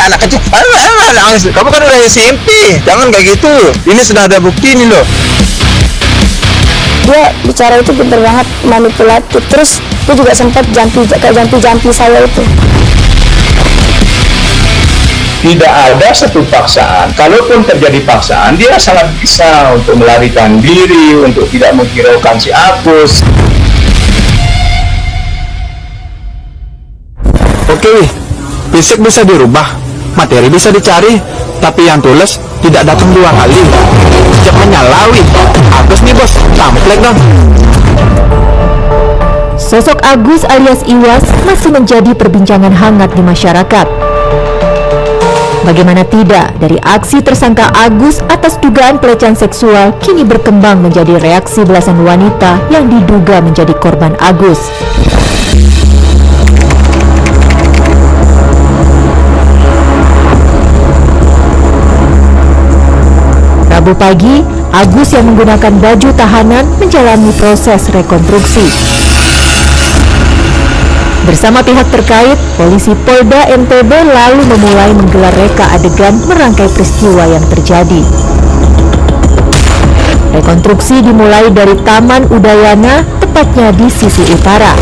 kayak anak kecil. Nangis. Kamu kan udah SMP, jangan kayak gitu. Ini sudah ada bukti ini loh. Dia bicara itu pintar banget, manipulatif. Terus dia juga sempat jampi saya itu. Tidak ada satu paksaan. Kalaupun terjadi paksaan, dia sangat bisa untuk melarikan diri, untuk tidak menghiraukan si Agus. Oke, fisik bisa dirubah, materi bisa dicari, tapi yang tulus tidak datang 2 kali. Jangan nyalawi. Agus nih bos, tamplek dong. Sosok Agus alias Iwas masih menjadi perbincangan hangat di masyarakat. Bagaimana tidak, dari aksi tersangka Agus atas dugaan pelecehan seksual kini berkembang menjadi reaksi belasan wanita yang diduga menjadi korban Agus. Rabu pagi, Agus yang menggunakan baju tahanan menjalani proses rekonstruksi. Bersama pihak terkait, polisi Polda NTB lalu memulai menggelar reka adegan merangkai peristiwa yang terjadi. Rekonstruksi dimulai dari Taman Udayana, tepatnya di sisi utara.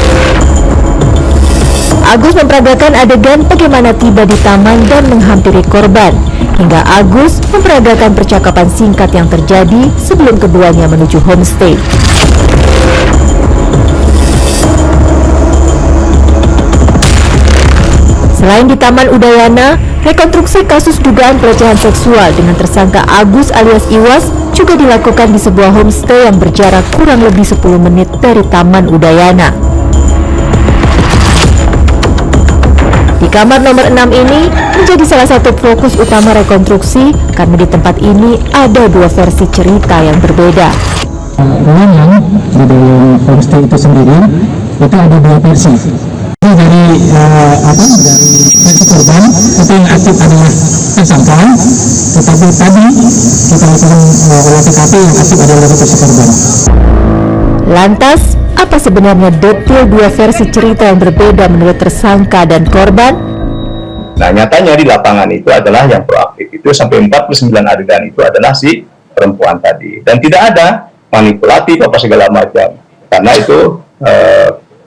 Agus memperagakan adegan bagaimana tiba di taman dan menghampiri korban, hingga Agus memperagakan percakapan singkat yang terjadi sebelum keduanya menuju homestay. Selain di Taman Udayana, rekonstruksi kasus dugaan pelecehan seksual dengan tersangka Agus alias Iwas juga dilakukan di sebuah homestay yang berjarak kurang lebih 10 menit dari Taman Udayana. Di kamar nomor 6 ini menjadi salah satu fokus utama rekonstruksi karena di tempat ini ada 2 versi cerita yang berbeda. Ruangan di dalam homestay itu sendiri itu ada 2 versi. Dari versi korban itu yang aktif adalah tersangka, tetapi tadi kita lakukan olah TKP yang aktif adalah versi korban. Lantas, apa sebenarnya detail 2 versi cerita yang berbeda menurut tersangka dan korban? Nah, nyatanya di lapangan itu adalah yang proaktif itu sampai 49 adegan itu adalah si perempuan tadi, dan tidak ada manipulatif apa segala macam, karena itu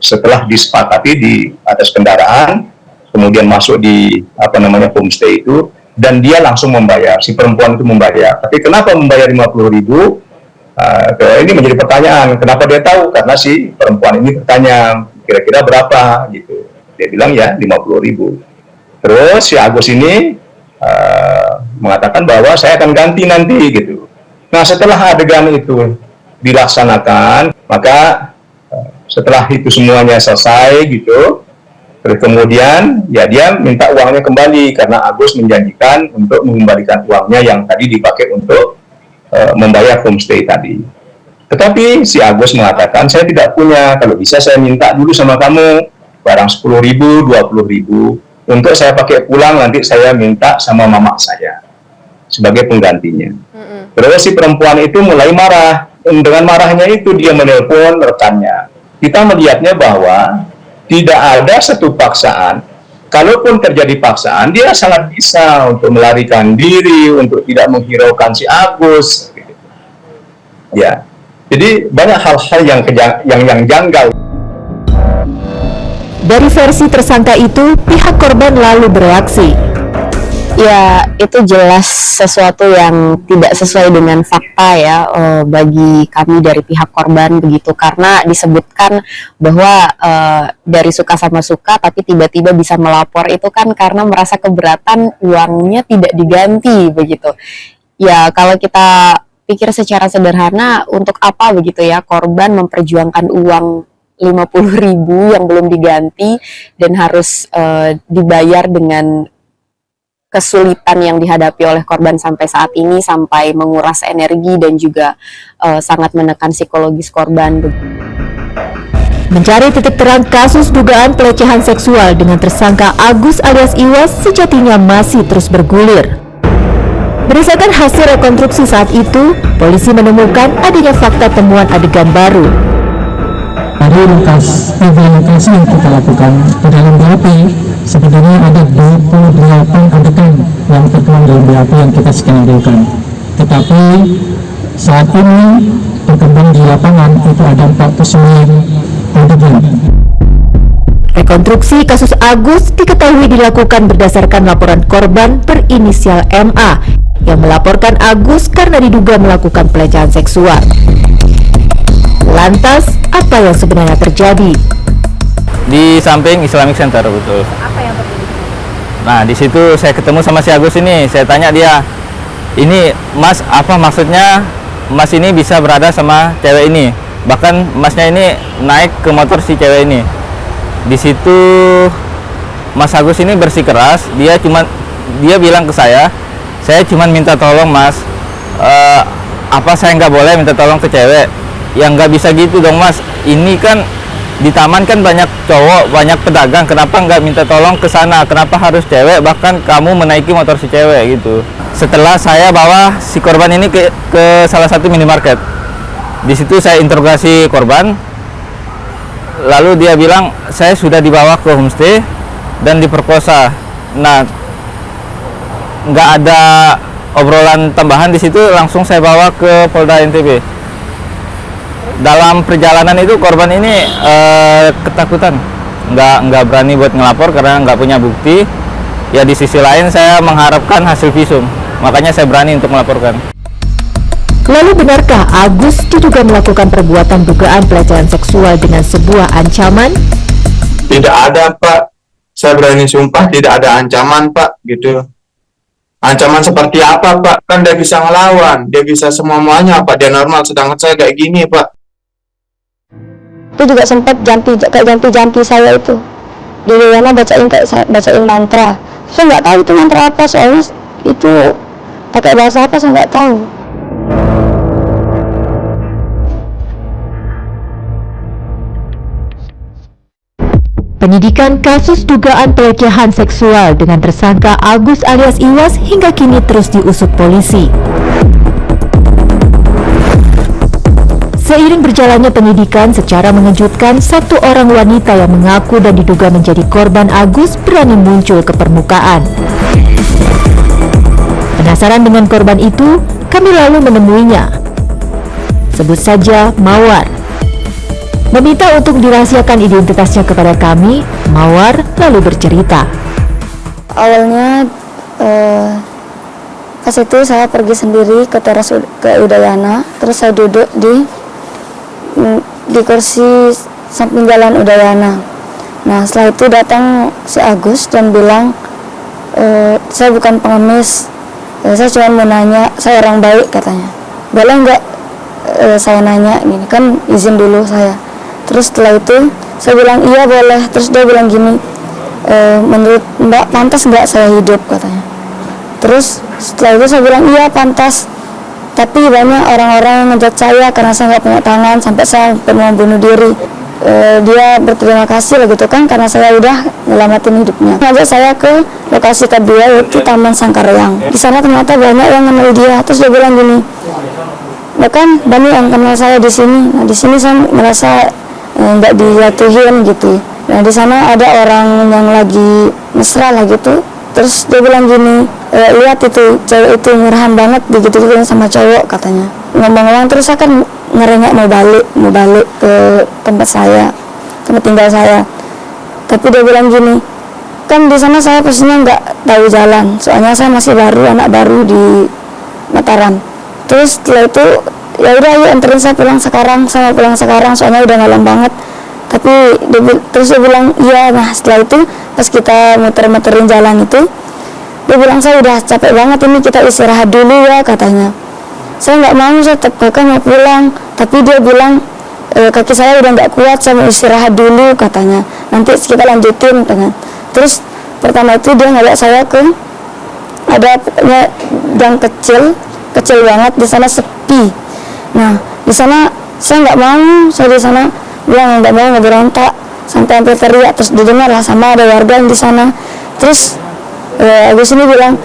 setelah disepakati di atas kendaraan, kemudian masuk di homestay itu, dan dia langsung membayar, si perempuan itu membayar. Tapi kenapa membayar 50.000? Ini menjadi pertanyaan. Kenapa dia tahu? Karena si perempuan ini bertanya, kira-kira berapa gitu. Dia bilang ya 50.000. Terus si Agus ini mengatakan bahwa saya akan ganti nanti gitu. Nah, setelah adegan itu dilaksanakan, maka setelah itu semuanya selesai gitu, terus kemudian ya dia minta uangnya kembali karena Agus menjanjikan untuk mengembalikan uangnya yang tadi dipakai untuk membayar homestay tadi. Tetapi si Agus mengatakan, saya tidak punya, kalau bisa saya minta dulu sama kamu barang 10.000, 20.000 untuk saya pakai pulang, nanti saya minta sama mama saya sebagai penggantinya. Terus si perempuan itu mulai marah. Dengan marahnya itu dia menelpon rekannya. Kita melihatnya bahwa tidak ada satu paksaan. Kalaupun terjadi paksaan, dia sangat bisa untuk melarikan diri, untuk tidak menghiraukan si Agus. Ya, jadi banyak hal-hal yang janggal. Dari versi tersangka itu, pihak korban lalu bereaksi. Ya, itu jelas sesuatu yang tidak sesuai dengan fakta ya bagi kami dari pihak korban begitu, karena disebutkan bahwa dari suka sama suka tapi tiba-tiba bisa melapor itu kan karena merasa keberatan uangnya tidak diganti begitu. Ya, kalau kita pikir secara sederhana, untuk apa begitu ya korban memperjuangkan uang 50.000 yang belum diganti dan harus dibayar dengan kesulitan yang dihadapi oleh korban sampai saat ini, sampai menguras energi dan juga sangat menekan psikologis korban. Mencari titik terang kasus dugaan pelecehan seksual dengan tersangka Agus alias Iwas sejatinya masih terus bergulir. Berdasarkan hasil rekonstruksi saat itu, polisi menemukan adanya fakta temuan adegan baru. Dari lokasi yang kita lakukan di dalam BAP sebenarnya ada 28 adegan yang tertuang dalam BAP yang kita skenariokan. Tetapi saat ini berkembang di lapangan itu ada 49 adegan. Rekonstruksi kasus Agus diketahui dilakukan berdasarkan laporan korban berinisial MA yang melaporkan Agus karena diduga melakukan pelecehan seksual. Lantas, apa yang sebenarnya terjadi? Di samping Islamic Center, betul. Apa yang terjadi? Nah, di situ saya ketemu sama si Agus ini. Saya tanya dia, ini Mas, apa maksudnya Mas ini bisa berada sama cewek ini? Bahkan Masnya ini naik ke motor si cewek ini. Di situ Mas Agus ini bersikeras. Dia bilang ke saya cuma minta tolong Mas. Apa saya nggak boleh minta tolong ke cewek? Ya nggak bisa gitu dong Mas. Ini kan di taman kan banyak cowok, banyak pedagang. Kenapa nggak minta tolong ke sana? Kenapa harus cewek? Bahkan kamu menaiki motor si cewek gitu. Setelah saya bawa si korban ini ke salah satu minimarket. Di situ saya interogasi korban. Lalu dia bilang saya sudah dibawa ke homestay dan diperkosa. Nah, nggak ada obrolan tambahan di situ, langsung saya bawa ke Polda NTB. Dalam perjalanan itu korban ini ketakutan, nggak berani buat ngelapor karena nggak punya bukti. Ya di sisi lain saya mengharapkan hasil visum, makanya saya berani untuk melaporkan. Lalu benarkah Agus diduga melakukan perbuatan dugaan pelecehan seksual dengan sebuah ancaman? Tidak ada, Pak. Saya berani sumpah tidak ada ancaman, Pak, gitu. Ancaman seperti apa, Pak? Kan dia bisa ngelawan, dia bisa semua-muanya, Pak. Dia normal, sedangkan saya kayak gini, Pak. Itu juga sempat jampi saya itu. Di mana bacain mantra. Saya nggak tahu itu mantra apa, soalnya itu pakai bahasa apa saya nggak tahu. Penyidikan kasus dugaan pelecehan seksual dengan tersangka Agus alias Iwas hingga kini terus diusut polisi. Seiring berjalannya penyidikan, secara mengejutkan satu orang wanita yang mengaku dan diduga menjadi korban Agus berani muncul ke permukaan. Penasaran dengan korban itu, kami lalu menemuinya. Sebut saja Mawar. Meminta untuk dirahasiakan identitasnya kepada kami, Mawar lalu bercerita. Awalnya pas itu saya pergi sendiri ke teras ke Udayana, terus saya duduk di kursi samping jalan Udayana. Nah setelah itu datang si Agus dan bilang, saya bukan pengemis, saya cuma mau nanya, saya orang baik katanya. Boleh nggak saya nanya gini, kan izin dulu saya. Terus setelah itu saya bilang iya boleh. Terus dia bilang gini, menurut Mbak pantas nggak saya hidup katanya. Terus setelah itu saya bilang iya pantas, tapi banyak orang-orang yang ngejat saya karena saya nggak punya tangan sampai saya mau bunuh diri. Dia berterima kasih lah gitu kan karena saya udah nyelamatin hidupnya. Ngajak saya ke lokasi kedua yaitu Taman Sangkaryang. Di sana ternyata banyak yang kenal dia. Terus dia bilang gini, bahkan banyak yang kenal saya di sini. Nah di sini saya merasa nggak dijatuhin gitu. Nah di sana ada orang yang lagi mesra lah gitu. Terus dia bilang gini, lihat itu cewek itu murahan banget begitu-gitu sama cowok katanya. Ngomong-ngomong terus saya kan ngerengek mau balik ke tempat tinggal saya. Tapi dia bilang gini, kan di sana saya pastinya nggak tahu jalan. Soalnya saya masih anak baru di Mataram. Terus setelah itu ya udah ayo anterin saya pulang sekarang, soalnya udah malam banget. Tapi terus dia bilang iya. Nah setelah itu pas kita muter-muterin jalan itu, dia bilang saya udah capek banget ini, kita istirahat dulu ya katanya. Saya nggak mau, saya tetap mau pulang. Tapi dia bilang kaki saya udah nggak kuat, saya mau istirahat dulu katanya, nanti kita lanjutin dengan. Terus pertama itu dia ngajak saya ke ada gang kecil banget, di sana sepi. Nah di sana saya nggak mau, saya di sana bilang nggak mau, ngeberontak sampai teriak. Terus didengar lah sama ada warga yang di sana. Terus Agus ini bilang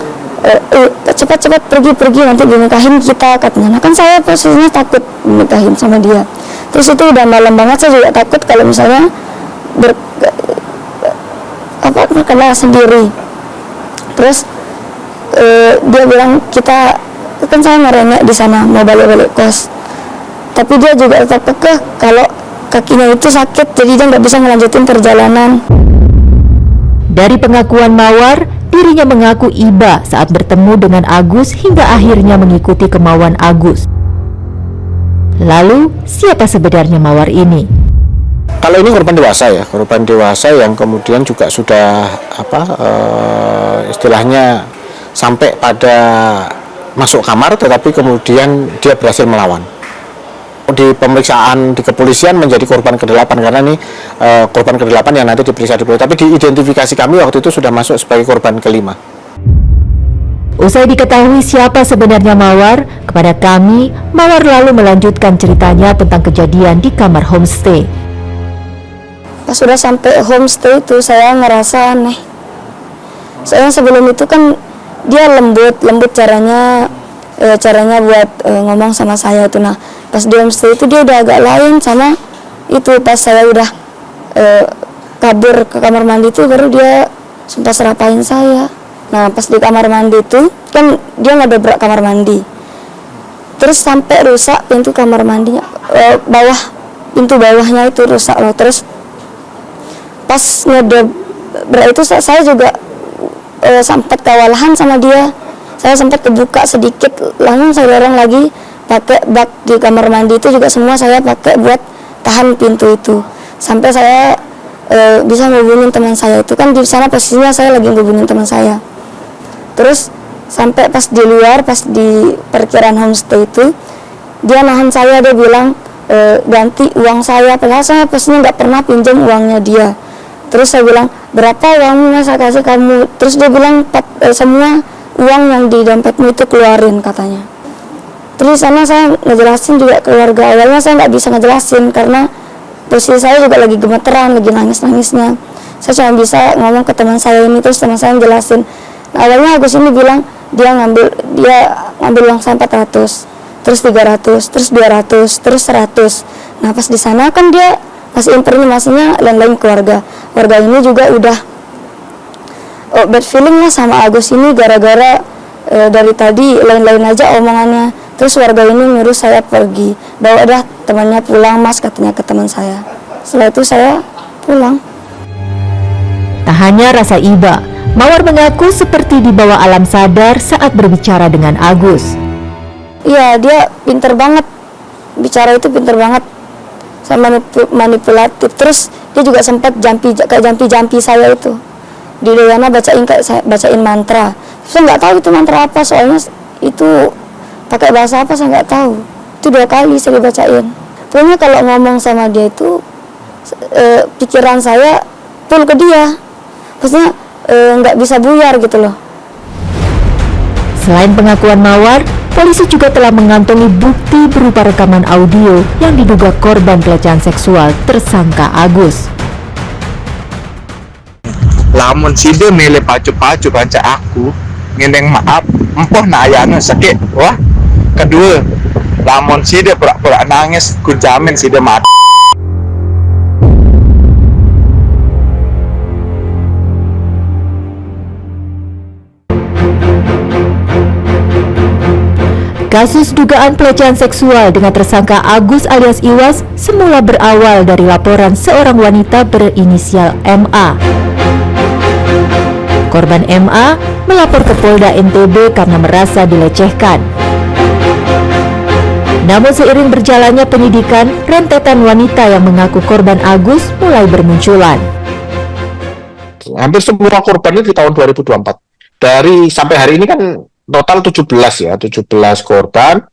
cepat pergi nanti dinikahin kita katanya. Nah kan saya posisinya takut dinikahin sama dia. Terus itu udah malam banget, saya juga takut kalau misalnya kena sendiri. Terus dia bilang kita kan saya ngerenek di sana mau balik kos, tapi dia juga tetap kekeh kalau kakinya itu sakit, jadi dia nggak bisa melanjutin perjalanan. Dari pengakuan Mawar, dirinya mengaku iba saat bertemu dengan Agus hingga akhirnya mengikuti kemauan Agus. Lalu, siapa sebenarnya Mawar ini? Kalau ini korban dewasa ya, korban dewasa yang kemudian juga sudah istilahnya sampai pada masuk kamar, tetapi kemudian dia berhasil melawan. Di pemeriksaan di kepolisian menjadi korban ke-8 karena ini korban ke-8 yang nanti diperiksa di polisi. Tapi diidentifikasi kami waktu itu sudah masuk sebagai korban ke-5. Usai diketahui siapa sebenarnya Mawar, kepada kami, Mawar lalu melanjutkan ceritanya tentang kejadian di kamar homestay. Pas sudah sampai homestay itu saya ngerasa aneh. Soalnya sebelum itu kan dia lembut caranya buat ngomong sama saya itu. Nah, pas di homestay itu dia udah agak lain sama itu. Pas saya udah kabur ke kamar mandi itu baru dia sempat serapain saya. Nah, pas di kamar mandi itu kan dia ngedobrak kamar mandi, terus sampai rusak pintu kamar mandinya, pintu bawahnya itu rusak loh. Terus pas ngedobrak itu saya juga sempat kewalahan sama dia. Saya sempat kebuka sedikit, langsung saya dorong lagi pakai bak di kamar mandi itu juga semua saya pakai buat tahan pintu itu. Sampai saya bisa ngubungin teman saya itu, kan di sana posisinya saya lagi ngubungin teman saya. Terus sampai pas di luar, pas di parkiran homestay itu, dia nahan saya, dia bilang ganti uang saya, padahal saya pastinya nggak pernah pinjam uangnya dia. Terus saya bilang, berapa uangnya saya kasih kamu? Terus dia bilang, semua uang yang di dompetmu itu keluarin katanya. Terus sana saya ngejelasin juga keluarga, awalnya saya nggak bisa ngejelasin karena posisi saya juga lagi gemeteran, lagi nangis-nangisnya. Saya cuma bisa ngomong ke teman saya ini, terus teman saya ngejelasin. Nah, awalnya Agus ini bilang dia ngambil uang saya 400, terus 300, terus 200, terus 100. Nah, pas di sana kan dia kasih informasinya lain-lain keluarga. Keluarga ini juga udah bad feeling lah sama Agus ini gara-gara dari tadi lain-lain aja omongannya. Terus warga ini nyuruh saya pergi, bawa dah temannya pulang mas, katanya ke teman saya. Setelah itu saya pulang. Tak hanya rasa iba, Mawar mengaku seperti dibawa alam sadar saat berbicara dengan Agus. Iya, dia pinter banget, bicara itu pinter banget, sama manipulatif. Terus dia juga sempat jampi saya itu di Dayana, bacain mantra. Saya nggak tahu itu mantra apa, soalnya itu pakai bahasa apa saya nggak tahu. Itu 2 kali saya dibacain. Pokoknya kalau ngomong sama dia itu pikiran saya full ke dia, maksudnya nggak bisa buyar gitu loh. Selain pengakuan Mawar, polisi juga telah mengantongi bukti berupa rekaman audio yang diduga korban pelecehan seksual tersangka Agus. Lamun sida mele pacu-pacu kanca aku ngendeng maaf empoh na ayana sakit. Wah, kedua lamun sida pura-pura nangis ku jamin sida mati. Kasus dugaan pelecehan seksual dengan tersangka Agus alias Iwas semula berawal dari laporan seorang wanita berinisial MA. Korban MA melapor ke Polda NTB karena merasa dilecehkan. Namun seiring berjalannya penyidikan, rentetan wanita yang mengaku korban Agus mulai bermunculan. Hampir semua korban itu di tahun 2024. Dari sampai hari ini kan total 17 ya, 17 korban.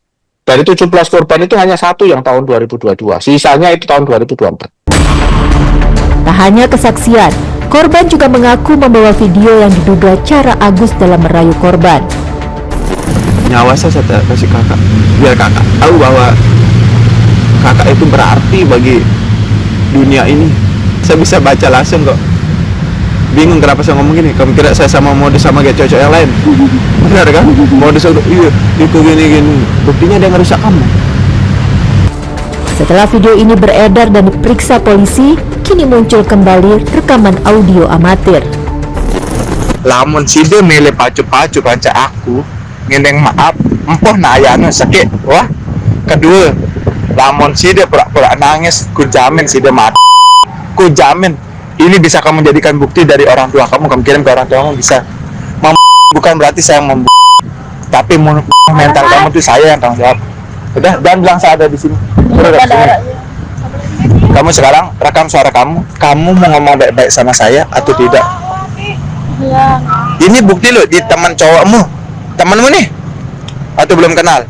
Dari 17 korban itu hanya 1 yang tahun 2022. Sisanya itu tahun 2024. Tak hanya kesaksian, korban juga mengaku membawa video yang diduga cara Agus dalam merayu korban. Nyawa saya kasih kakak, biar kakak tahu bahwa kakak itu berarti bagi dunia ini. Saya bisa baca langsung kok. Bingung kenapa saya ngomong gini, kamu kira saya sama modus sama kayak cowok-cowok yang lain? Benar kan? Modus iya, itu gini-gini, buktinya dia ngerusak kamu. Setelah video ini beredar dan diperiksa polisi, kini muncul kembali rekaman audio amatir. lamun side mele pacu-pacu kanca aku ngendeng maaf empoh na ayana sakit. Wah, kedua lamun side pura-pura nangis, ku jamin side mati. Ku jamin ini bisa kamu jadikan bukti dari orang tua kamu kirim ke orang tua kamu bisa. Bukan berarti saya tapi mental kamu tuh saya yang tanggung jawab. Udah, dan bilang saya ada di sini. Kamu sekarang rekam suara kamu mau ngomong baik-baik sama saya atau tidak? Iya. Ini bukti loh di teman cowokmu, temanmu nih, atau belum kenal?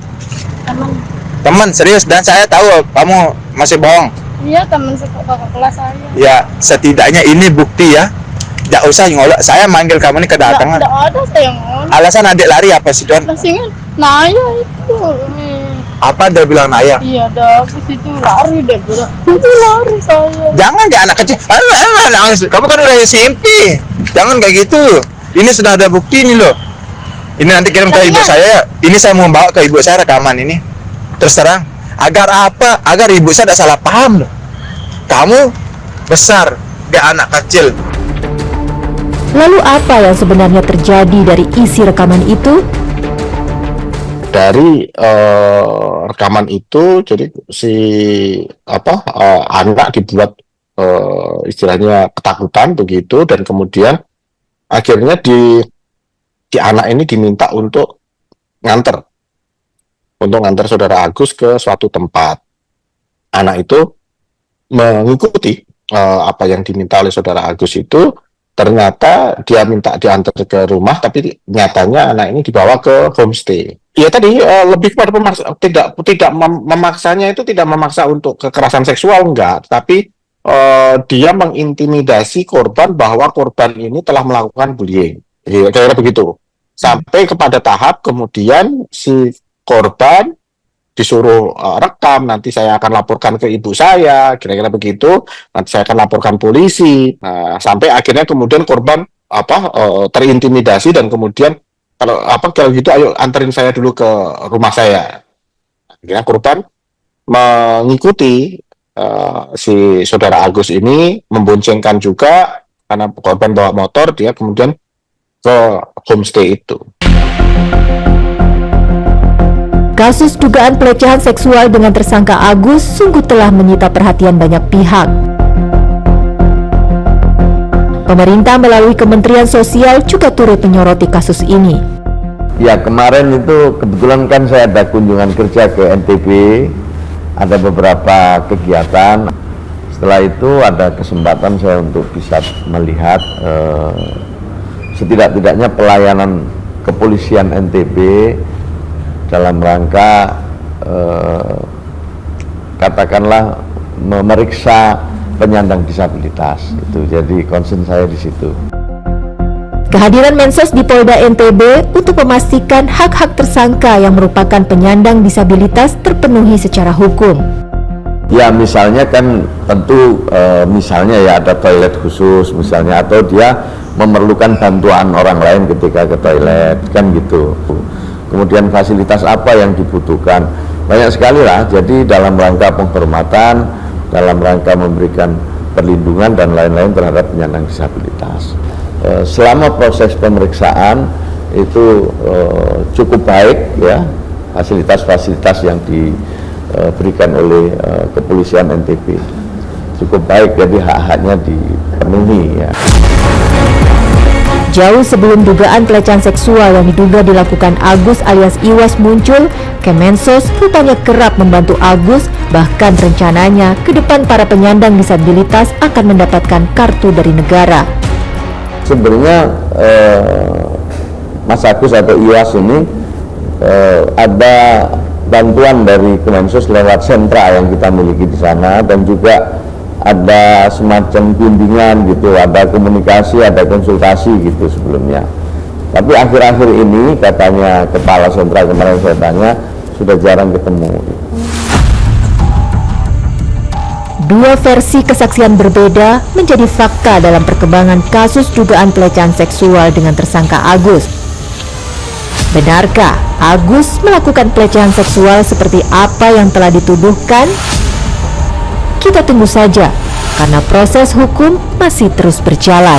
Teman serius, dan saya tahu kamu masih bohong. Iya, teman kakak kelas saya. Ya, setidaknya ini bukti ya. Tidak usah ngolok, saya manggil kamu nih kedatangan. Tidak ada saya ngomong. Alasan adik lari apa sih, Don? Masih Naya itu. Apa dia bilang Naya? Iya, habis itu lari deh, bro. Itu lari saya. Jangan kayak anak kecil. Nangis. Kamu kan udah SMP. Jangan kayak gitu. Ini sudah ada bukti nih loh. Ini nanti kirim ke ibu saya. Ini saya mau bawa ke ibu saya rekaman ini. Terus terang. Agar apa? Agar ibu saya tidak salah paham loh. Kamu besar, dia anak kecil. Lalu apa yang sebenarnya terjadi dari isi rekaman itu? Dari rekaman itu, jadi si anak dibuat istilahnya ketakutan begitu, dan kemudian akhirnya di anak ini diminta untuk nganter saudara Agus ke suatu tempat. Anak itu mengikuti apa yang diminta oleh saudara Agus itu. Ternyata dia minta diantar ke rumah, tapi nyatanya anak ini dibawa ke homestay. Ya tadi lebih kepada tidak memaksanya, itu tidak memaksa untuk kekerasan seksual, enggak, tapi dia mengintimidasi korban bahwa korban ini telah melakukan bullying. Kira-kira begitu. Sampai kepada tahap kemudian si korban disuruh rekam, nanti saya akan laporkan ke ibu saya, kira-kira begitu, nanti saya akan laporkan polisi. Nah, sampai akhirnya kemudian korban terintimidasi, dan kemudian kalau gitu ayo anterin saya dulu ke rumah saya. Akhirnya korban mengikuti si saudara Agus ini, memboncengkan juga, karena korban bawa motor, dia kemudian ke homestay itu. Kasus dugaan pelecehan seksual dengan tersangka Agus sungguh telah menyita perhatian banyak pihak. Pemerintah melalui Kementerian Sosial juga turut menyoroti kasus ini. Ya, kemarin itu kebetulan kan saya ada kunjungan kerja ke NTB, ada beberapa kegiatan. Setelah itu ada kesempatan saya untuk bisa melihat setidak-tidaknya pelayanan kepolisian NTB dalam rangka katakanlah memeriksa penyandang disabilitas. Itu jadi concern saya di situ. Kehadiran Mensos di Polda NTB untuk memastikan hak-hak tersangka yang merupakan penyandang disabilitas terpenuhi secara hukum. Ya, misalnya kan tentu misalnya ya ada toilet khusus misalnya, atau dia memerlukan bantuan orang lain ketika ke toilet, kan gitu. Kemudian fasilitas apa yang dibutuhkan, banyak sekali lah. Jadi dalam rangka penghormatan, dalam rangka memberikan perlindungan dan lain-lain terhadap penyandang disabilitas. Selama proses pemeriksaan itu cukup baik ya, fasilitas-fasilitas yang diberikan oleh kepolisian NTB cukup baik, jadi hak-haknya dipenuhi ya. Jauh sebelum dugaan pelecehan seksual yang diduga dilakukan Agus alias Iwas muncul, Kemensos rupanya kerap membantu Agus, bahkan rencananya ke depan para penyandang disabilitas akan mendapatkan kartu dari negara. Sebenarnya Mas Agus atau Iwas ini ada bantuan dari Kemensos lewat sentra yang kita miliki di sana, dan juga ada semacam bimbingan gitu, ada komunikasi, ada konsultasi gitu sebelumnya. Tapi akhir-akhir ini katanya kepala sentra, kemarin saya tanya, sudah jarang ketemu. Dua versi kesaksian berbeda menjadi fakta dalam perkembangan kasus dugaan pelecehan seksual dengan tersangka Agus. Benarkah Agus melakukan pelecehan seksual seperti apa yang telah dituduhkan? Kita tunggu saja, karena proses hukum masih terus berjalan.